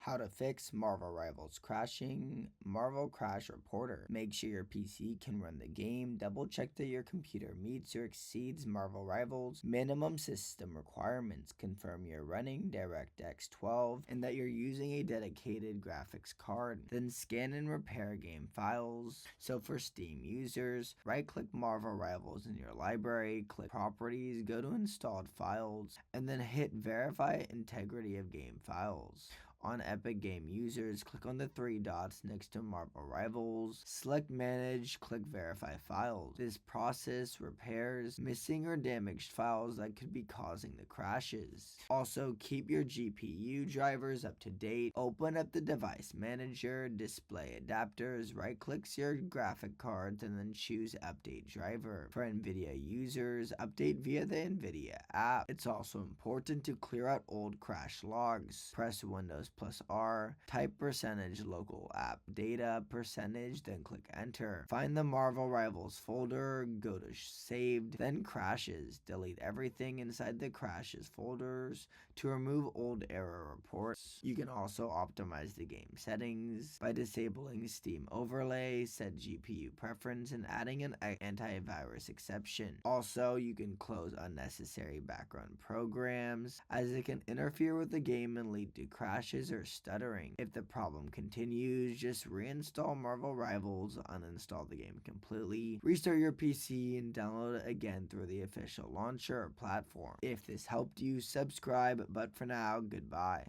How to fix Marvel Rivals crashing. Marvel Crash Reporter. Make sure your PC can run the game. Double check that your computer meets or exceeds Marvel Rivals minimum system requirements. Confirm you're running DirectX 12 and that you're using a dedicated graphics card. Then scan and repair game files. So for Steam users, right-click Marvel Rivals in your library, click Properties, go to Installed Files, and then hit Verify Integrity of Game Files. On Epic Game users, click on the three dots next to Marvel Rivals, select Manage, click Verify Files. This process repairs missing or damaged files that could be causing the crashes. Also, keep your GPU drivers up to date. Open up the device manager, display adapters, right-click your graphic cards, and then choose Update Driver. For NVIDIA users, update via the NVIDIA app. It's also important to clear out old crash logs. Press Windows plus R, type percentage local app data percentage, then click enter. Find the Marvel Rivals folder, go to saved, then crashes. Delete everything inside the crashes folders to remove old error reports. You can also optimize the game settings by disabling Steam overlay, set GPU preference, and adding an antivirus exception. Also, you can close unnecessary background programs as it can interfere with the game and lead to crashes or stuttering. If the problem continues, just reinstall Marvel Rivals, uninstall the game completely, restart your PC, and download it again through the official launcher or platform. If this helped you, subscribe, but for now, goodbye.